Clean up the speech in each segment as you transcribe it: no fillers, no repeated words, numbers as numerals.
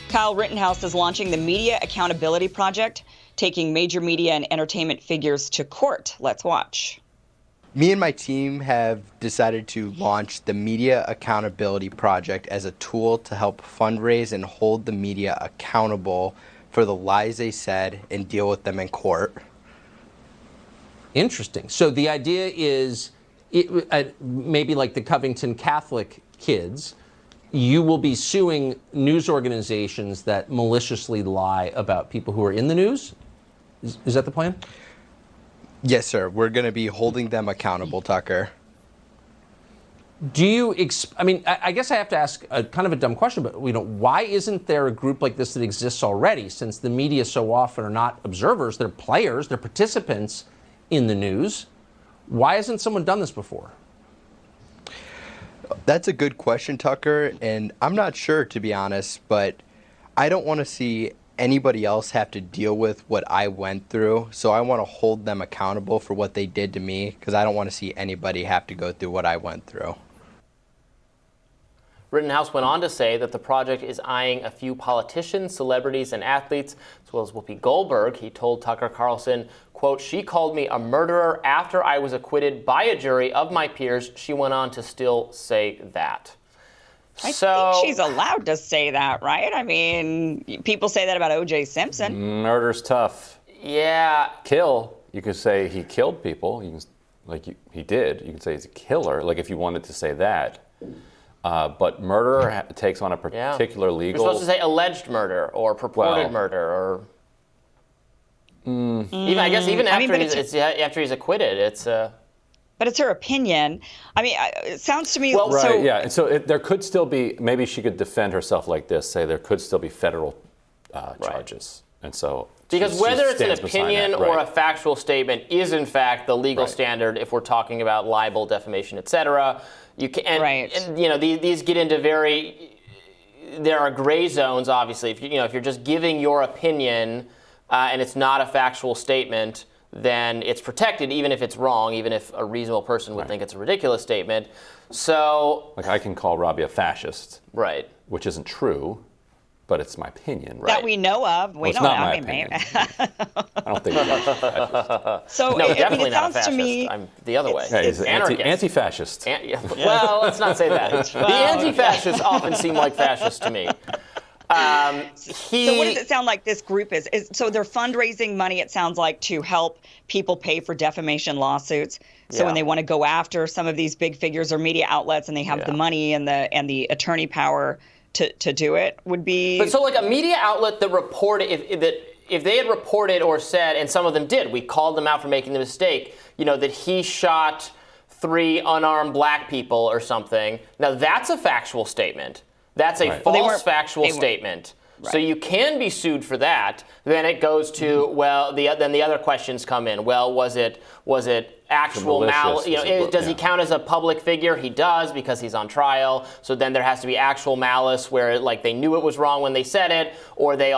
Kyle Rittenhouse is launching the Media Accountability Project, taking major media and entertainment figures to court. Let's watch. Me and my team have decided to launch the Media Accountability Project as a tool to help fundraise and hold the media accountable for the lies they said and deal with them in court. Interesting. So the idea is maybe like the Covington Catholic kids, you will be suing news organizations that maliciously lie about people who are in the news? Is that the plan? Yes, sir. We're going to be holding them accountable, Tucker. Do you, I guess I have to ask a kind of a dumb question, but why isn't there a group like this that exists already, since the media so often are not observers, they're players, they're participants in the news? Why hasn't someone done this before? That's a good question, Tucker, and I'm not sure, to be honest, but I don't want to see anybody else have to deal with what I went through, so I want to hold them accountable for what they did to me, because I don't want to see anybody have to go through what I went through. Rittenhouse went on to say that the project is eyeing a few politicians, celebrities, and athletes, as well as Whoopi Goldberg. He told Tucker Carlson, quote, "She called me a murderer after I was acquitted by a jury of my peers." She went on to still say that. I think she's allowed to say that, right? I mean, people say that about O.J. Simpson. Murder's tough. Yeah. Kill. You could say he killed people. He did. You could say he's a killer. Like if you wanted to say that. But murder takes on a particular legal. You're supposed to say alleged murder or purported murder or. Even I guess even after he's acquitted, it's. But it's her opinion. I mean, it sounds to me. Well, right, yeah. And so there could still be, maybe she could defend herself like this, say there could still be federal charges. And so. Because whether it's an opinion or a factual statement is in fact the legal standard if we're talking about libel, defamation, et cetera. You can, and these get into there are gray zones, obviously. If you're just giving your opinion and it's not a factual statement, then it's protected, even if it's wrong, even if a reasonable person would think it's a ridiculous statement. So, like I can call Robby a fascist, right? Which isn't true, but it's my opinion, right? That we know of. It's not my opinion. I don't think he's a fascist. So, no, definitely not a fascist. I'm the other way. Yeah, he's anti-fascist. Well, let's not say that. The anti-fascists often seem like fascists to me. So what does it sound like this group is? So they're fundraising money, it sounds like, to help people pay for defamation lawsuits. So when they want to go after some of these big figures or media outlets and they have the money and the attorney power to do it would be. But so like a media outlet that reported, if they had reported or said, and some of them did, we called them out for making the mistake, that he shot 3 unarmed black people or something. Now that's a factual statement. That's a false factual statement. Right. So you can be sued for that. Then it goes to then the other questions come in. Well, was it actual malice? Does he count as a public figure? He does because he's on trial. So then there has to be actual malice where they knew it was wrong when they said it, or they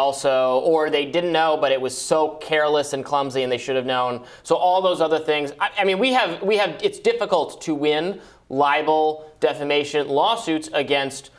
didn't know, but it was so careless and clumsy and they should have known. So all those other things. I mean, we have. It's difficult to win libel, defamation lawsuits against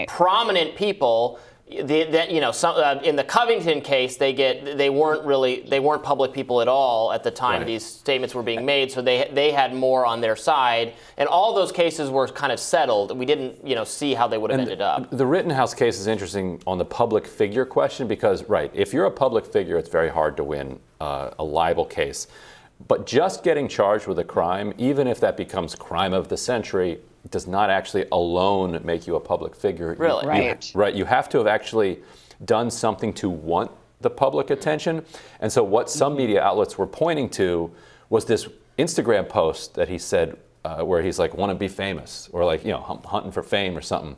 prominent people. In the Covington case, they weren't public people at all at the time these statements were being made, so they had more on their side, and all those cases were kind of settled. We didn't see how they would have ended up. The Rittenhouse case is interesting on the public figure question because if you're a public figure, it's very hard to win a libel case, but just getting charged with a crime, even if that becomes crime of the century, does not actually alone make you a public figure. Really? Right. You have to have actually done something to want the public attention. And so what some media outlets were pointing to was this Instagram post that he said where he's like, want to be famous, or hunting for fame or something.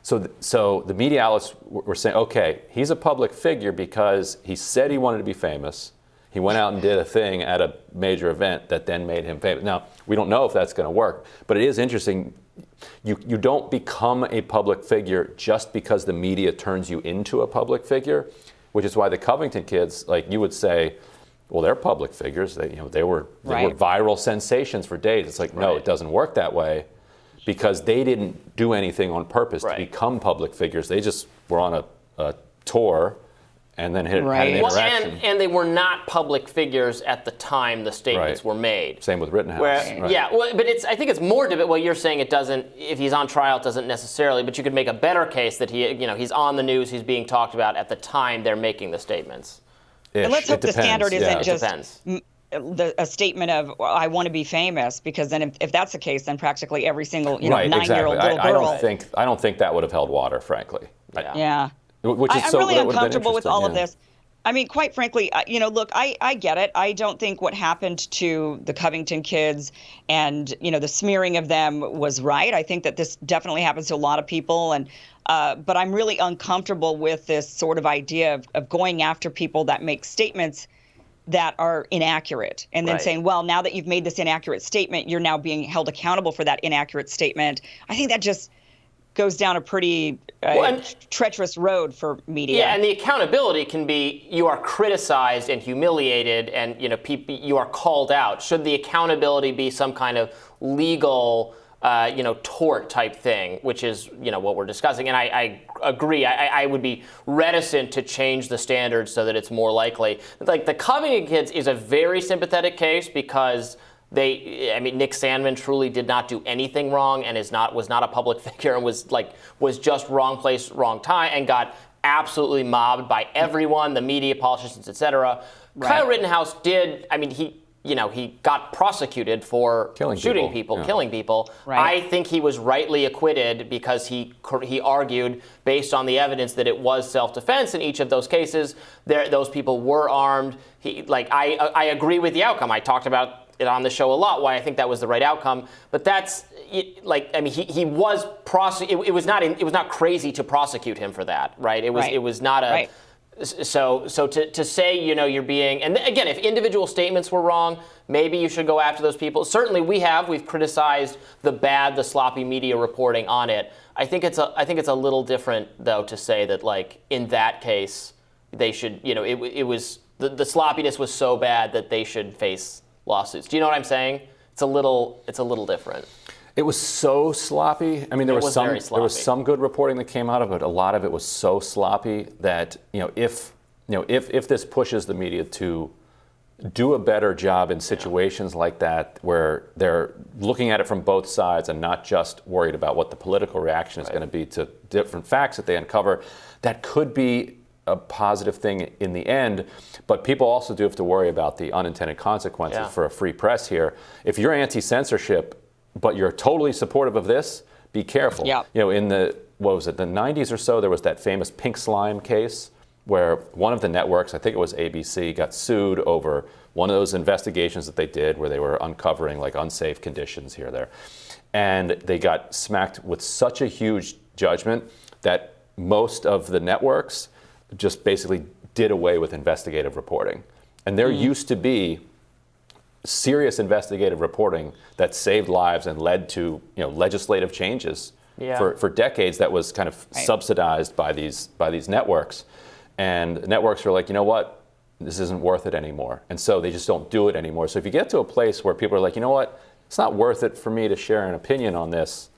So the media outlets were saying, okay, he's a public figure because he said he wanted to be famous. He went out and did a thing at a major event that then made him famous. Now, we don't know if that's going to work, but it is interesting. You don't become a public figure just because the media turns you into a public figure, which is why the Covington kids, you would say, well, they're public figures. They were viral sensations for days. It's no, it doesn't work that way because they didn't do anything on purpose to become public figures. They just were on a tour and then had an interaction. Well, and they were not public figures at the time the statements were made. Same with Rittenhouse. Yeah, well, but I think it's more debate. Well, you're saying it doesn't. If he's on trial, it doesn't necessarily. But you could make a better case that he's on the news, he's being talked about at the time they're making the statements. And let's hope the standard isn't just a statement of I want to be famous, because then if that's the case, then practically every single 9-year-old little girl. I don't think that would have held water, frankly. Yeah. Which is I'm really uncomfortable with all of this. I mean, quite frankly, look, I get it. I don't think what happened to the Covington kids and, the smearing of them was right. I think that this definitely happens to a lot of people. And but I'm really uncomfortable with this sort of idea of going after people that make statements that are inaccurate and then saying, well, now that you've made this inaccurate statement, you're now being held accountable for that inaccurate statement. I think that just goes down a pretty treacherous road for media. Yeah, and the accountability can be you are criticized and humiliated, and you are called out. Should the accountability be some kind of legal, tort type thing, which is what we're discussing? And I agree. I would be reticent to change the standards so that it's more likely. Like the Covington kids is a very sympathetic case because Nick Sandmann truly did not do anything wrong and was not a public figure and was just wrong place, wrong time, and got absolutely mobbed by everyone, the media, politicians, etc. Kyle Rittenhouse did. I mean, he got prosecuted for shooting people, killing people. Right. I think he was rightly acquitted because he argued based on the evidence that it was self-defense in each of those cases. Those people were armed. I agree with the outcome. I talked about it on the show a lot, why I think that was the right outcome. But that's he was it was not crazy to prosecute him for that, right? It was not a. Right. So to say, you're being, and again, if individual statements were wrong, maybe you should go after those people. Certainly we've criticized the sloppy media reporting on it. I think it's a little different though to say that in that case they should, it was the sloppiness was so bad that they should face lawsuits. Do you know what I'm saying? It's a little different. It was so sloppy. I mean, there was some good reporting that came out of it. A lot of it was so sloppy that if this pushes the media to do a better job in situations like that, where they're looking at it from both sides and not just worried about what the political reaction is going to be to different facts that they uncover, that could be a positive thing in the end. But people also do have to worry about the unintended consequences for a free press here. If you're anti-censorship, but you're totally supportive of this, be careful. Yeah. In the 90s or so, there was that famous pink slime case where one of the networks, I think it was ABC, got sued over one of those investigations that they did where they were uncovering unsafe conditions here or there. And they got smacked with such a huge judgment that most of the networks just basically did away with investigative reporting. And there used to be serious investigative reporting that saved lives and led to legislative changes for decades that was kind of subsidized by these networks. And networks were like, you know what, this isn't worth it anymore. And so they just don't do it anymore. So if you get to a place where people are like, you know what, it's not worth it for me to share an opinion on this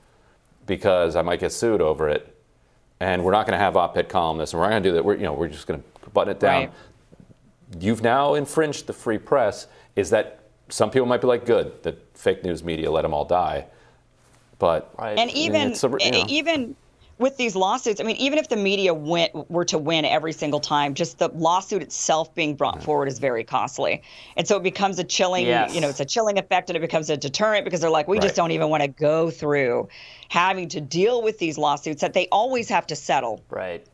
because I might get sued over it, and we're not going to have op-ed columnists, and we're not going to do that. We're just going to button it down. Right. You've now infringed the free press. Is that some people might be like, good, that fake news media let them all die, but and even with these lawsuits, I mean, even if the media were to win every single time, just the lawsuit itself being brought forward is very costly, and so it becomes a chilling, it's a chilling effect, and it becomes a deterrent because they're like, we just don't even want to go through having to deal with these lawsuits that they always have to settle. Right.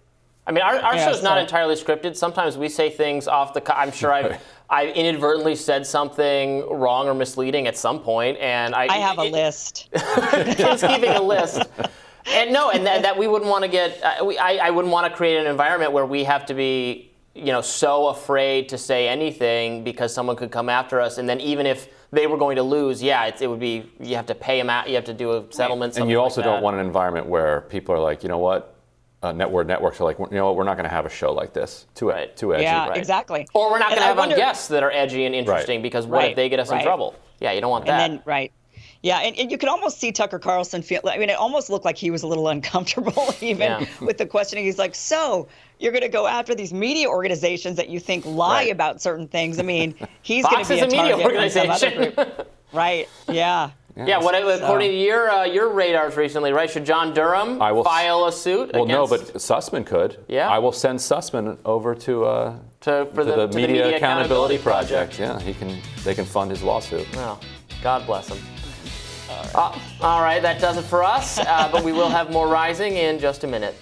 I mean, our show's not entirely scripted. Sometimes we say things off the. I'm sure I inadvertently said something wrong or misleading at some point, and I have a list. Kim's keeping a list. And that we wouldn't want to get. I wouldn't want to create an environment where we have to be, so afraid to say anything because someone could come after us, and then even if they were going to lose, it would be you have to pay them out, you have to do a settlement. And you also don't want an environment where people are like, you know what. Networks are like, you know what, we're not going to have a show like this. Too edgy. Yeah, exactly. Or we're not going to have on guests that are edgy and interesting because what if they get us in trouble? Yeah, you don't want that. And then, Yeah, and you could almost see Tucker Carlson feel. I mean, it almost looked like he was a little uncomfortable even with the questioning. He's like, "So you're going to go after these media organizations that you think lie about certain things?" I mean, he's going to be a media target for some other organization. group. Right? Yeah. According to your radars recently, right? Should John Durham file a suit? Well, no, but Sussman could. Yeah. I will send Sussman over to the Media Accountability Project. Yeah, they can fund his lawsuit. Well, God bless him. All right, that does it for us, but we will have more Rising in just a minute.